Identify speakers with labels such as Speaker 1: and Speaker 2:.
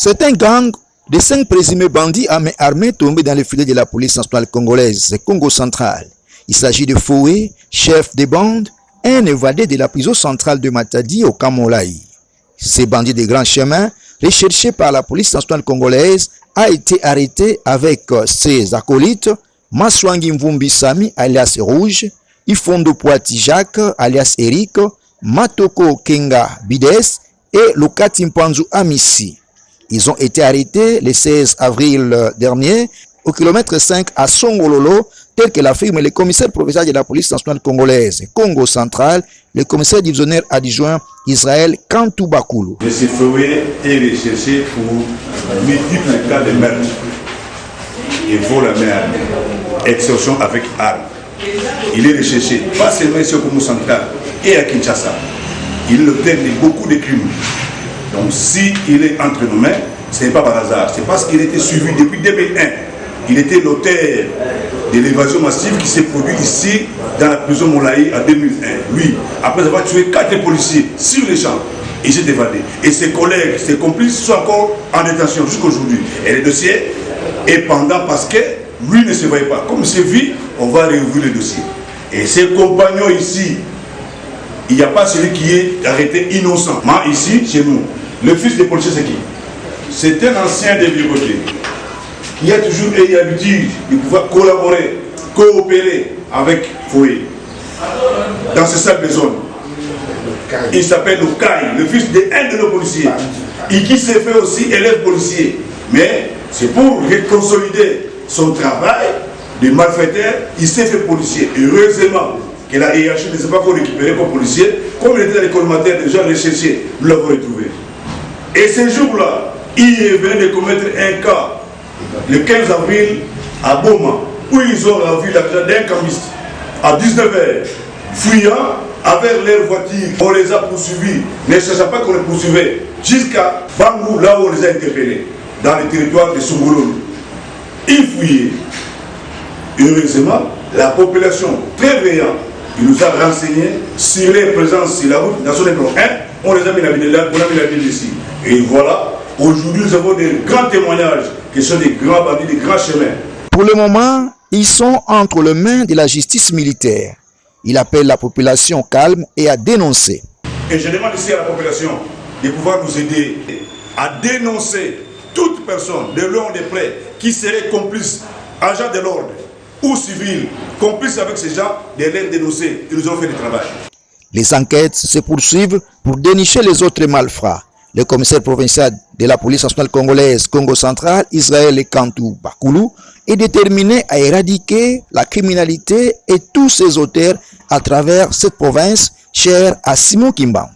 Speaker 1: C'est un gang de 5 présumés bandits à main armée tombés dans les filets de la police nationale congolaise, Congo central. Il s'agit de Foué, chef de bande, un évadé de la prison centrale de Matadi au Kamolaï. Ces bandits de grand chemin, recherchés par la police nationale congolaise, a été arrêté avec ses acolytes, Maswangi Mvumbi Sami alias Rouge, Ifondo Poati Jacques alias Eric, Matoko Kenga Bides et Lokati Mpanzu Amissi. Ils ont été arrêtés le 16 avril dernier au kilomètre 5 à Songololo, tel que l'affirme le commissaire provincial de la police nationale congolaise, Congo central, le commissaire divisionnaire adjoint Israël Kantou Bakulu.
Speaker 2: M. Foué est recherché pour multiples cas de meurtre et vol à main armée, extorsion avec arme. Il est recherché, pas seulement ici au Congo central et à Kinshasa. Il est l'auteur de beaucoup de crimes. Donc s'il est entre nos mains, ce n'est pas par hasard. C'est parce qu'il était suivi depuis 2001. Il était l'auteur de l'évasion massive qui s'est produite ici dans la prison Molaï en 2001. Lui, après avoir tué 4 policiers sur les champs, il s'est évadé. Et ses collègues, ses complices sont encore en détention jusqu'aujourd'hui. Et le dossier est pendant parce que lui ne se voyait pas. Comme c'est vu, on va réouvrir le dossier. Et ses compagnons ici, il n'y a pas celui qui est arrêté innocent. Moi, ici, chez nous, le fils des policiers, c'est qui? C'est un ancien des vieux côtés. Il a toujours eu l'habitude de pouvoir collaborer, coopérer avec Foué dans ces salles de zone. Il s'appelle Okaï, le fils d'un de nos policiers, et qui s'est fait aussi élève policier. Mais c'est pour consolider son travail de malfaiteur, il s'est fait policier. Heureusement que la hiérarchie ne s'est pas encore récupérée comme policier, comme il était dans les collimataires déjà recherché, nous l'avons retrouvé. Et ce jour-là, il vient de commettre un cas, le 15 avril, à Boma, où ils ont revu l'argent d'un cambiste à 19h, fuyant avec leur voiture. On les a poursuivis, ne sachant pas qu'on les poursuivait, jusqu'à Bangou, là où on les a interpellés, dans le territoire de Songololo. Ils fouillaient. Heureusement, la population, très veillante, il nous a renseigné sur les présences sur la route nationale 1. On les a mis la ville là, on a mis la ville ici. Et voilà, aujourd'hui nous avons des grands témoignages qui sont des grands bandits, des grands chemins.
Speaker 1: Pour le moment, ils sont entre les mains de la justice militaire. Il appelle la population calme et à dénoncer.
Speaker 2: Et je demande ici à la population de pouvoir nous aider à dénoncer toute personne de long de près qui serait complice, agent de l'ordre ou civil, complice avec ces gens, de les dénoncer. Et nous allons faire du travail.
Speaker 1: Les enquêtes se poursuivent pour dénicher les autres malfrats. Le commissaire provincial de la police nationale congolaise Congo central, Israël Kantou Bakulu, est déterminé à éradiquer la criminalité et tous ses auteurs à travers cette province chère à Simon Kimba.